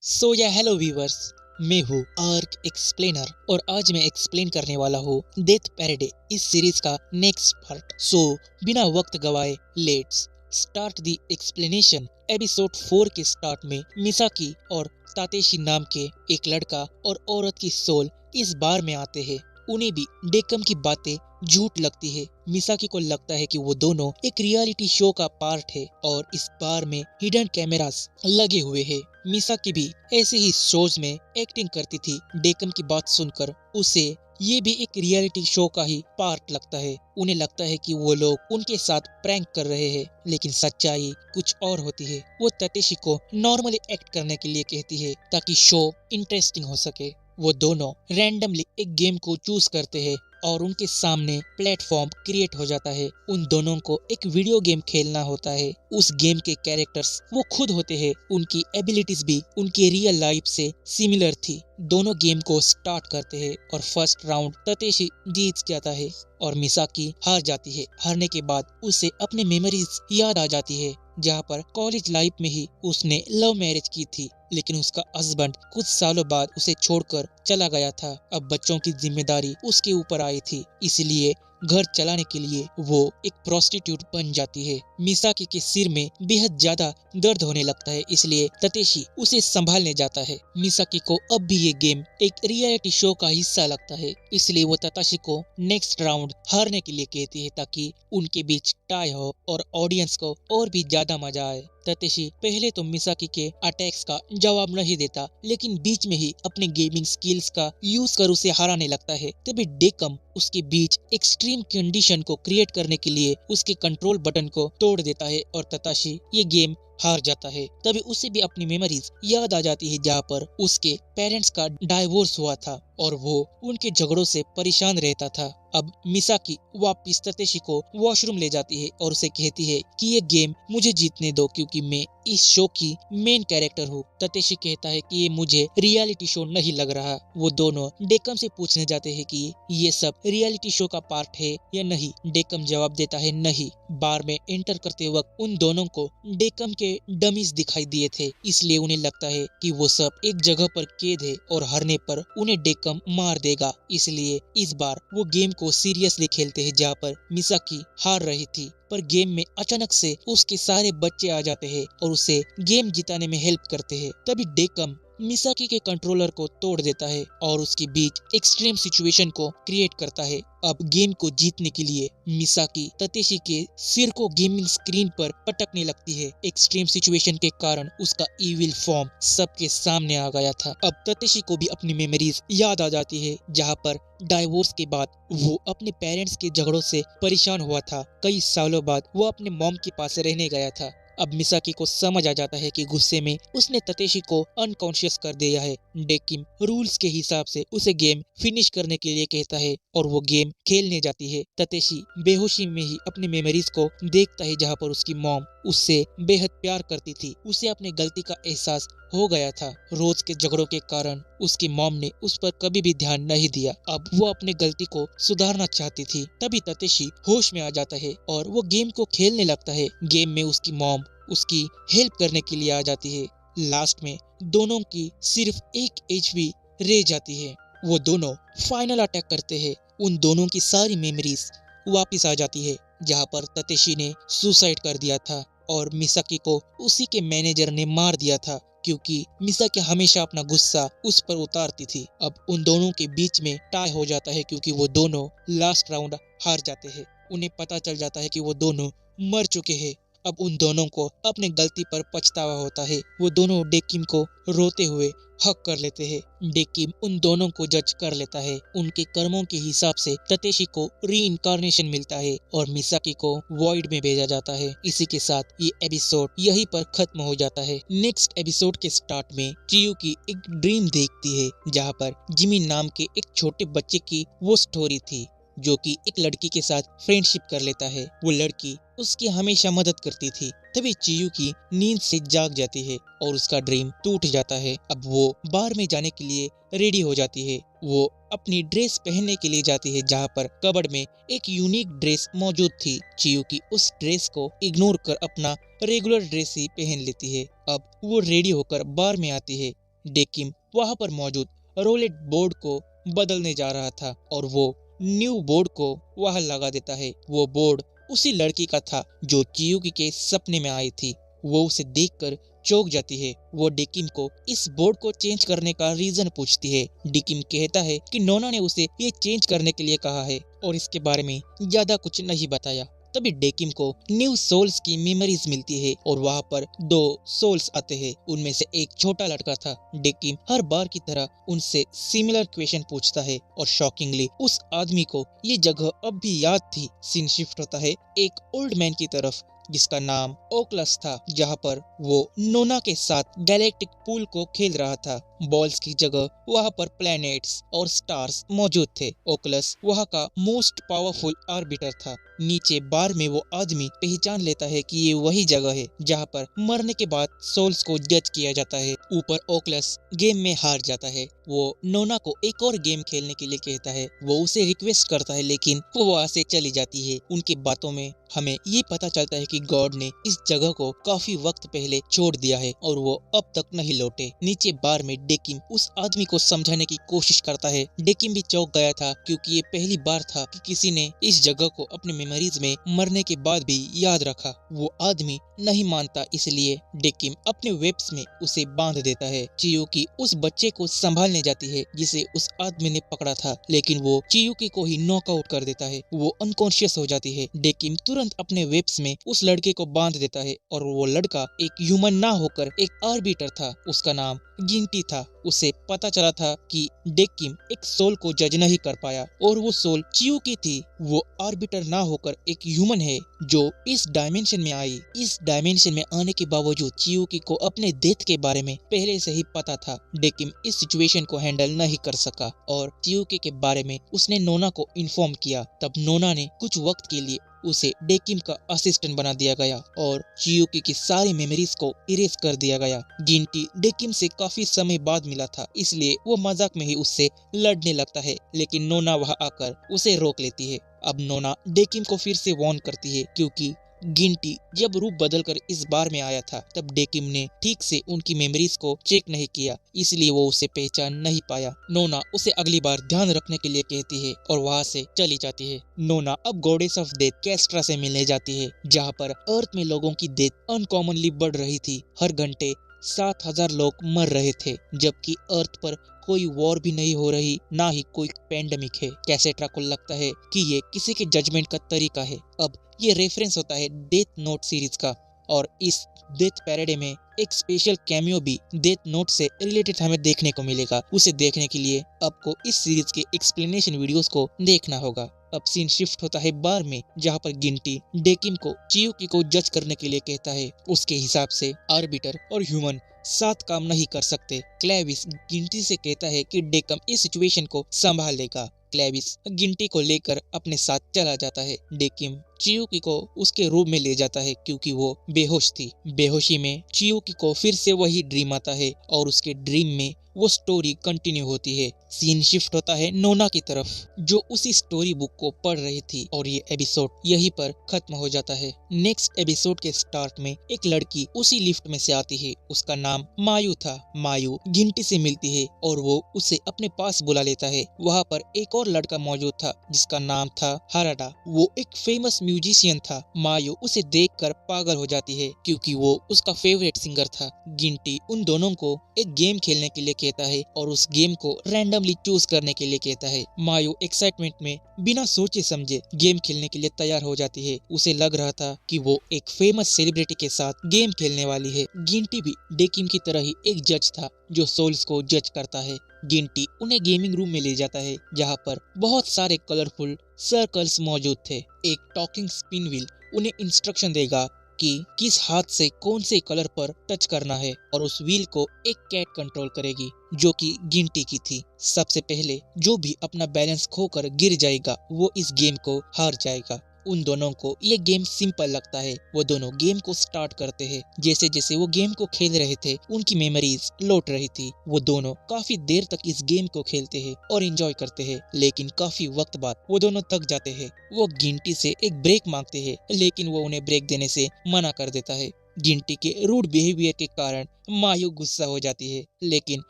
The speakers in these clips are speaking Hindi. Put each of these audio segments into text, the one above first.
Hello viewers. मैं हूँ आर्क एक्सप्लेनर और आज मैं एक्सप्लेन करने वाला हूँ डेथ पैराडे इस सीरीज का नेक्स्ट पार्ट। बिना वक्त गवाए let's start the explanation. Episode 4 के स्टार्ट में मिसाकी और तातेशी नाम के एक लड़का और औरत की सोल इस बार में आते हैं। उन्हें भी डेकम की बातें झूठ लगती है। मिसाकी को लगता है कि वो दोनों एक रियलिटी शो का पार्ट है और इस बार में हिडन कैमरास लगे हुए हैं। मिसाकी भी ऐसे ही शोज में एक्टिंग करती थी। डेकम की बात सुनकर उसे ये भी एक रियलिटी शो का ही पार्ट लगता है। उन्हें लगता है कि वो लोग उनके साथ प्रैंक कर रहे हैं, लेकिन सच्चाई कुछ और होती है। वो ततेशी को नॉर्मली एक्ट करने के लिए कहती है ताकि शो इंटरेस्टिंग हो सके। वो दोनों रैंडमली एक गेम को चूज करते हैं और उनके सामने प्लेटफॉर्म क्रिएट हो जाता है। उन दोनों को एक वीडियो गेम खेलना होता है। उस गेम के कैरेक्टर्स वो खुद होते हैं। उनकी एबिलिटीज भी उनके रियल लाइफ से सिमिलर थी। दोनों गेम को स्टार्ट करते हैं और फर्स्ट राउंड ततेशी जीत जाता है और मिसाकी हार जाती है। हारने के बाद उसे अपने मेमोरीज याद आ जाती है, जहाँ पर कॉलेज लाइफ में ही उसने लव मैरिज की थी, लेकिन उसका हस्बैंड कुछ सालों बाद उसे छोड़कर चला गया था। अब बच्चों की जिम्मेदारी उसके ऊपर आई थी, इसलिए घर चलाने के लिए वो एक प्रोस्टिट्यूट बन जाती है। मिसाकी के सिर में बेहद ज्यादा दर्द होने लगता है, इसलिए ततेशी उसे संभालने जाता है। मिसाकी को अब भी ये गेम एक रियलिटी शो का हिस्सा लगता है, इसलिए वो तताशी को नेक्स्ट राउंड हारने के लिए कहती है ताकि उनके बीच टाई हो और ऑडियंस को और भी ज्यादा मजा आए। ततेशी पहले तो मिसाकी के अटैक्स का जवाब नहीं देता, लेकिन बीच में ही अपने गेमिंग स्किल्स का यूज कर उसे हराने लगता है। तभी डेकम उसके बीच एक्सट्रीम कंडीशन को क्रिएट करने के लिए उसके कंट्रोल बटन को तोड़ देता है और तताशी ये गेम हार जाता है। तभी उसे भी अपनी मेमोरीज याद आ जाती है, जहाँ पर उसके पेरेंट्स का डाइवोर्स हुआ था और वो उनके झगड़ों से परेशान रहता था। अब मिसाकी वापिस ततेशी को वॉशरूम ले जाती है और उसे कहती है कि ये गेम मुझे जीतने दो, क्योंकि मैं इस शो की मेन कैरेक्टर हूँ। ततेशी कहता है कि ये मुझे रियलिटी शो नहीं लग रहा। वो दोनों डेकम से पूछने जाते हैं कि ये सब रियलिटी शो का पार्ट है या नहीं। डेकम जवाब देता है नहीं। बार में एंटर करते वक्त उन दोनों को डेकम के डमीज दिखाई दिए थे, इसलिए उन्हें लगता है कि वो सब एक जगह पर कैद है और हारने पर उन्हें डेकम मार देगा। इसलिए इस बार वो गेम को सीरियसली खेलते हैं, जहाँ पर मिसाकी हार रही थी। पर गेम में अचानक से उसके सारे बच्चे आ जाते हैं और उसे गेम जिताने में हेल्प करते हैं। तभी डेकम मिसाकी के कंट्रोलर को तोड़ देता है और उसके बीच एक्सट्रीम सिचुएशन को क्रिएट करता है। अब गेम को जीतने के लिए मिसाकी ततेशी के सिर को गेमिंग स्क्रीन पर पटकने लगती है। एक्सट्रीम सिचुएशन के कारण उसका इविल फॉर्म सबके सामने आ गया था। अब ततेशी को भी अपनी मेमोरीज याद आ जाती है, जहाँ पर डाइवोर्स के बाद वो अपने पेरेंट्स के झगड़ों से परेशान हुआ था। कई सालों बाद वो अपने मॉम के पास रहने गया था। अब मिसाकी को समझ आ जाता है कि गुस्से में उसने ततेशी को अनकॉन्शियस कर दिया है। डेकिम रूल्स के हिसाब से उसे गेम फिनिश करने के लिए कहता है और वो गेम खेलने जाती है। ततेशी बेहोशी में ही अपनी मेमोरीज को देखता है, जहाँ पर उसकी मॉम उससे बेहद प्यार करती थी। उसे अपनी गलती का एहसास हो गया था। रोज के झगड़ों के कारण उसकी मॉम ने उस पर कभी भी ध्यान नहीं दिया। अब वो अपनी गलती को सुधारना चाहती थी। तभी ततेशी होश में आ जाता है और वो गेम को खेलने लगता है। गेम में उसकी मॉम उसकी हेल्प करने के लिए आ जाती है। लास्ट में दोनों की सिर्फ एक एचपी रह जाती है। वो दोनों फाइनल अटैक करते हैं। उन दोनों की सारी मेमोरीज वापस आ जाती है, जहाँ पर ततेशी ने सुसाइड कर दिया था और मिसाकी को उसी के मैनेजर ने मार दिया था, क्योंकि मिसाकी हमेशा अपना गुस्सा उस पर उतारती थी। अब उन दोनों के बीच में टाई हो जाता है, क्योंकि वो दोनों लास्ट राउंड हार जाते हैं। उन्हें पता चल जाता है कि वो दोनों मर चुके हैं। अब उन दोनों को अपने गलती पर पछतावा होता है। वो दोनों डेकिम को रोते हुए हक कर लेते हैं। डेकिम उन दोनों को जज कर लेता है। उनके कर्मों के हिसाब से ततेशी को री इनकारनेशन मिलता है और मिसाकी को वॉइड में भेजा जाता है। इसी के साथ ये एपिसोड यहीं पर खत्म हो जाता है। नेक्स्ट एपिसोड के स्टार्ट में चियुकी एक ड्रीम देखती है, जहाँ पर जिमी नाम के एक छोटे बच्चे की वो स्टोरी थी, जो कि एक लड़की के साथ फ्रेंडशिप कर लेता है। वो लड़की उसकी हमेशा मदद करती थी। तभी चियुकी नींद से जाग जाती है और उसका ड्रीम टूट जाता है। अब वो बार में जाने के लिए रेडी हो जाती है। वो अपनी ड्रेस पहनने के लिए जाती है, जहाँ पर कबर्ड में एक यूनिक ड्रेस मौजूद थी। चियुकी उस ड्रेस को इग्नोर कर अपना रेगुलर ड्रेस ही पहन लेती है। अब वो रेडी होकर बार में आती है, डेकिम वहाँ पर मौजूद रोलेट बोर्ड को बदलने जा रहा था और वो न्यू बोर्ड को वहाँ लगा देता है। वो बोर्ड उसी लड़की का था जो चियुकी के सपने में आई थी। वो उसे देखकर चौंक जाती है। वो डेकिम को इस बोर्ड को चेंज करने का रीजन पूछती है। डेकिम कहता है कि नोना ने उसे ये चेंज करने के लिए कहा है और इसके बारे में ज्यादा कुछ नहीं बताया। तभी डेकिम को न्यू सोल्स की मेमोरीज मिलती है और वहाँ पर दो सोल्स आते हैं। उनमें से एक छोटा लड़का था। डेकिम हर बार की तरह उनसे सिमिलर क्वेश्चन पूछता है और शॉकिंगली उस आदमी को ये जगह अब भी याद थी। सीन शिफ्ट होता है एक ओल्ड मैन की तरफ जिसका नाम ओकलस था, जहाँ पर वो नोना के साथ गैलेक्टिक पूल को खेल रहा था। बॉल्स की जगह वहाँ पर प्लैनेट्स और स्टार्स मौजूद थे। ओकलस वहाँ का मोस्ट पावरफुल आर्बिटर था। नीचे बार में वो आदमी पहचान लेता है कि ये वही जगह है जहाँ पर मरने के बाद सोल्स को जज किया जाता है। ऊपर ओकलस गेम में हार जाता है। वो नोना को एक और गेम खेलने के लिए कहता है। वो उसे रिक्वेस्ट करता है लेकिन वो वहाँ से चली जाती है। उनकी बातों में हमें ये पता चलता है कि गॉड ने इस जगह को काफी वक्त पहले छोड़ दिया है और वो अब तक नहीं लौटे। नीचे बार में डेकिम उस आदमी को समझाने की कोशिश करता है। डेकिम भी चौंक गया था क्योंकि ये पहली बार था कि किसी ने इस जगह को अपने मेमोरीज में मरने के बाद भी याद रखा। वो आदमी नहीं मानता, इसलिए डेकिम अपने वेब्स में उसे बांध देता है। चियुकी उस बच्चे को संभालने जाती है जिसे उस आदमी ने पकड़ा था, लेकिन वो चियुकी को ही नॉकआउट कर देता है। वो अनकॉन्शियस हो जाती है। डेकिम तुरंत अपने वेब्स में उस लड़के को बांध देता है और वो लड़का एक ह्यूमन ना होकर एक आर्बिटर था। उसका नाम गिंटी था। उसे पता चला था कि डेकिम एक सोल को जज नहीं कर पाया और वो सोल चियुकी थी। वो आर्बिटर ना होकर एक ह्यूमन है जो इस डायमेंशन में आई। इस डायमेंशन में आने के बावजूद चियुकी को अपने डेथ के बारे में पहले से ही पता था। डेकिम इस सिचुएशन को हैंडल नहीं कर सका और चियुकी के बारे में उसने नोना को इन्फॉर्म किया। तब नोना ने कुछ वक्त के लिए उसे डेकिम का असिस्टेंट बना दिया गया और चियुकी की सारी मेमोरीज को इरेज कर दिया गया। गिंटी डेकिम से काफी समय बाद मिला था, इसलिए वो मजाक में ही उससे लड़ने लगता है, लेकिन नोना वहां आकर उसे रोक लेती है। अब नोना डेकिम को फिर से वार्न करती है क्योंकि गिंटी जब रूप बदलकर इस बार में आया था तब डेकिम ने ठीक से उनकी मेमोरीज को चेक नहीं किया, इसलिए वो उसे पहचान नहीं पाया। नोना उसे अगली बार ध्यान रखने के लिए कहती है और वहाँ से चली जाती है। नोना अब गॉडेस ऑफ डेथ कैस्ट्रा से मिलने जाती है, जहाँ पर अर्थ में लोगों की डेथ अनकॉमनली बढ़ रही थी। हर घंटे 7,000 लोग मर रहे थे, जबकि अर्थ पर कोई वॉर भी नहीं हो रही, ना ही कोई पेंडेमिक है। कैसेट्रा को लगता है कि ये किसी के जजमेंट का तरीका है। अब ये रेफरेंस होता है डेथ नोट सीरीज का और इस डेथ पैराडे में एक स्पेशल कैमियो भी डेथ नोट से रिलेटेड हमें देखने को मिलेगा। उसे देखने के लिए आपको इस सीरीज के एक्सप्लेनेशन वीडियोस को देखना होगा। अब सीन शिफ्ट होता है बार में, जहाँ पर गिंटी डेकिम को चियुकी को जज करने के लिए कहता है। उसके हिसाब से आर्बिटर और ह्यूमन साथ काम नहीं कर सकते। क्लेविस गिंटी से कहता है कि डेकम इस सिचुएशन को संभाल लेगा। क्लेविस गिंटी को लेकर अपने साथ चला जाता है। डेकिम चियुकी को उसके रूम में ले जाता है क्योंकि वो बेहोश थी। बेहोशी में चियुकी को फिर से वही ड्रीम आता है और उसके ड्रीम में वो स्टोरी कंटिन्यू होती है। सीन शिफ्ट होता है नोना की तरफ, जो उसी स्टोरी बुक को पढ़ रही थी और ये एपिसोड यहीं पर खत्म हो जाता है। नेक्स्ट एपिसोड के स्टार्ट में एक लड़की उसी लिफ्ट में से आती है। उसका नाम मायू था। मायू गिंटी से मिलती है और वो उसे अपने पास बुला लेता है। वहाँ पर एक और लड़का मौजूद था जिसका नाम था हाराडा। वो एक फेमस म्यूजिशियन था। मायू उसे देखकर पागल हो जाती है क्योंकि वो उसका फेवरेट सिंगर था। गिंटी उन दोनों को एक गेम खेलने के लिए कहता है और उस गेम को रैंडमली चूज करने के लिए कहता है। मायू एक्साइटमेंट में बिना सोचे समझे गेम खेलने के लिए तैयार हो जाती है। उसे लग रहा था कि वो एक फेमस सेलिब्रिटी के साथ गेम खेलने वाली है। गिंटी भी डेकिम की तरह ही एक जज था जो सोल्स को जज करता है। गिंटी उन्हें गेमिंग रूम में ले जाता है जहाँ पर बहुत सारे कलरफुल सर्कल्स मौजूद थे। एक टॉकिंग स्पिन व्हील उन्हें इंस्ट्रक्शन देगा कि किस हाथ से कौन से कलर पर टच करना है और उस व्हील को एक कैट कंट्रोल करेगी जो कि गिंटी की थी। सबसे पहले जो भी अपना बैलेंस खोकर गिर जाएगा वो इस गेम को हार जाएगा। उन दोनों को ये गेम सिंपल लगता है। वो दोनों गेम को स्टार्ट करते हैं। जैसे जैसे वो गेम को खेल रहे थे उनकी मेमोरीज लौट रही थी। वो दोनों काफी देर तक इस गेम को खेलते हैं और एंजॉय करते हैं, लेकिन काफी वक्त बाद वो दोनों थक जाते हैं। वो गिंटी से एक ब्रेक मांगते हैं लेकिन वो उन्हें ब्रेक देने से मना कर देता है। गिंटी के रूड बिहेवियर के कारण मायू गुस्सा हो जाती है, लेकिन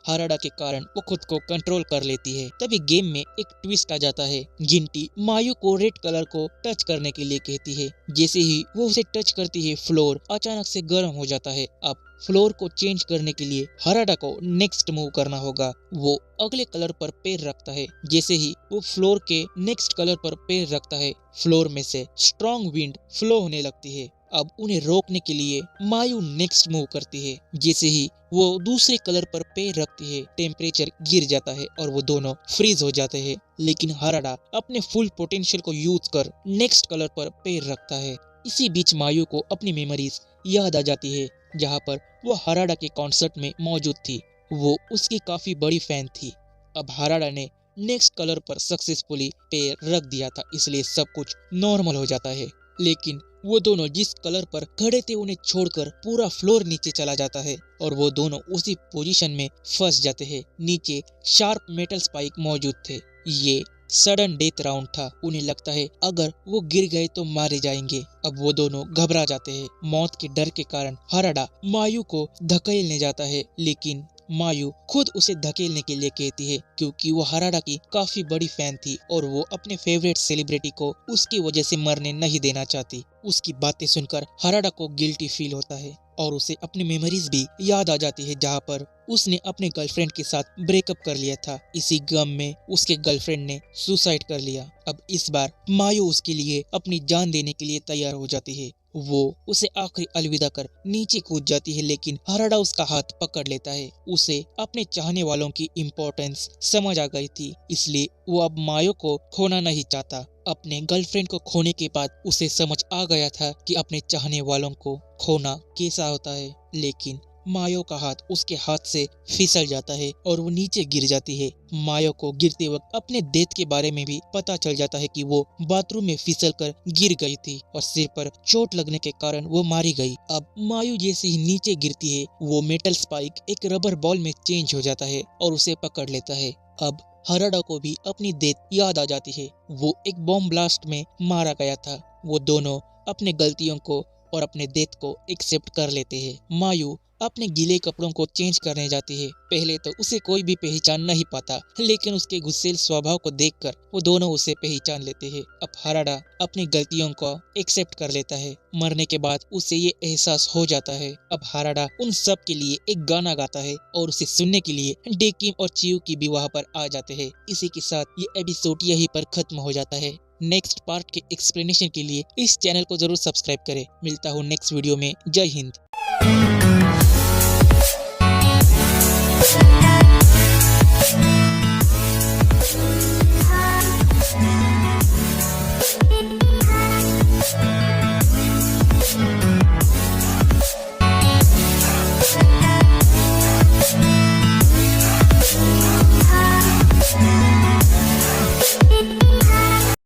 हाराडा के कारण वो खुद को कंट्रोल कर लेती है। तभी गेम में एक ट्विस्ट आ जाता है। गिंटी मायू को रेड कलर को टच करने के लिए कहती है। जैसे ही वो उसे टच करती है, फ्लोर अचानक से गर्म हो जाता है। अब फ्लोर को चेंज करने के लिए हाराडा को नेक्स्ट मूव करना होगा। वो अगले कलर पर पैर रखता है। जैसे ही वो फ्लोर के नेक्स्ट कलर पर पैर रखता है, फ्लोर में से स्ट्रॉन्ग विंड फ्लो होने लगती है। अब उन्हें रोकने के लिए मायू नेक्स्ट मूव करती है। जैसे ही वो दूसरे कलर पर पैर रखती है, टेम्परेचर गिर जाता है और वो दोनों फ्रीज हो जाते हैं। लेकिन हाराडा अपने फुल पोटेंशियल को यूज कर नेक्स्ट कलर पर पैर रखता है। इसी बीच मायू को अपनी मेमोरीज याद आ जाती है, जहाँ पर वो हाराडा के कॉन्सर्ट में मौजूद थी। वो उसकी काफी बड़ी फैन थी। अब हाराडा ने नेक्स्ट कलर पर सक्सेसफुली पैर रख दिया था, इसलिए सब कुछ नॉर्मल हो जाता है। लेकिन वो दोनों जिस कलर पर खड़े थे उन्हें छोड़कर पूरा फ्लोर नीचे चला जाता है और वो दोनों उसी पोजीशन में फंस जाते हैं। नीचे शार्प मेटल स्पाइक मौजूद थे। ये सडन डेथ राउंड था। उन्हें लगता है अगर वो गिर गए तो मारे जाएंगे। अब वो दोनों घबरा जाते हैं। मौत के डर के कारण हाराडा मायू को धकेलने जाता है, लेकिन मायू खुद उसे धकेलने के लिए कहती है, क्योंकि वो हाराडा की काफी बड़ी फैन थी और वो अपने फेवरेट सेलिब्रिटी को उसकी वजह से मरने नहीं देना चाहती। उसकी बातें सुनकर हाराडा को गिल्टी फील होता है और उसे अपनी मेमोरीज भी याद आ जाती है, जहाँ पर उसने अपने गर्लफ्रेंड के साथ ब्रेकअप कर लिया था। इसी गम में उसके गर्लफ्रेंड ने सुसाइड कर लिया। अब इस बार मायू उसके लिए अपनी जान देने के लिए तैयार हो जाती है। वो उसे आखिरी अलविदा कर नीचे कूद जाती है, लेकिन हाराडा उसका हाथ पकड़ लेता है। उसे अपने चाहने वालों की इम्पोर्टेंस समझ आ गई थी, इसलिए वो अब मायू को खोना नहीं चाहता। अपने गर्लफ्रेंड को खोने के बाद उसे समझ आ गया था कि अपने चाहने वालों को खोना कैसा होता है। लेकिन मायो का हाथ उसके हाथ से फिसल जाता है और वो नीचे गिर जाती है। मायो को गिरते वक्त अपने डेथ के बारे में भी पता चल जाता है कि वो बाथरूम में फिसल कर गिर गई थी और सिर पर चोट लगने के कारण वो मारी गई। अब मायू जैसे ही नीचे गिरती है, वो मेटल स्पाइक एक रबर बॉल में चेंज हो जाता है और उसे पकड़ लेता है। अब हाराडा को भी अपनी डेथ याद आ जाती है। वो एक बॉम्ब ब्लास्ट में मारा गया था। वो दोनों अपने गलतियों को और अपने डेथ को एक्सेप्ट कर लेते हैं। मायू अपने गीले कपड़ों को चेंज करने जाती है। पहले तो उसे कोई भी पहचान नहीं पाता, लेकिन उसके गुस्सेल स्वभाव को देखकर वो दोनों उसे पहचान लेते हैं। अब हाराडा अपनी गलतियों को एक्सेप्ट कर लेता है। मरने के बाद उसे ये एहसास हो जाता है। अब हाराडा उन सब के लिए एक गाना गाता है और उसे सुनने के लिए डेकिम और चियू भी वहाँ पर आ जाते हैं। इसी के साथ ये एपिसोड यहीं पर खत्म हो जाता है। नेक्स्ट पार्ट के एक्सप्लेनेशन के लिए इस चैनल को जरूर सब्सक्राइब करें। मिलता हूँ नेक्स्ट वीडियो में। जय हिंद।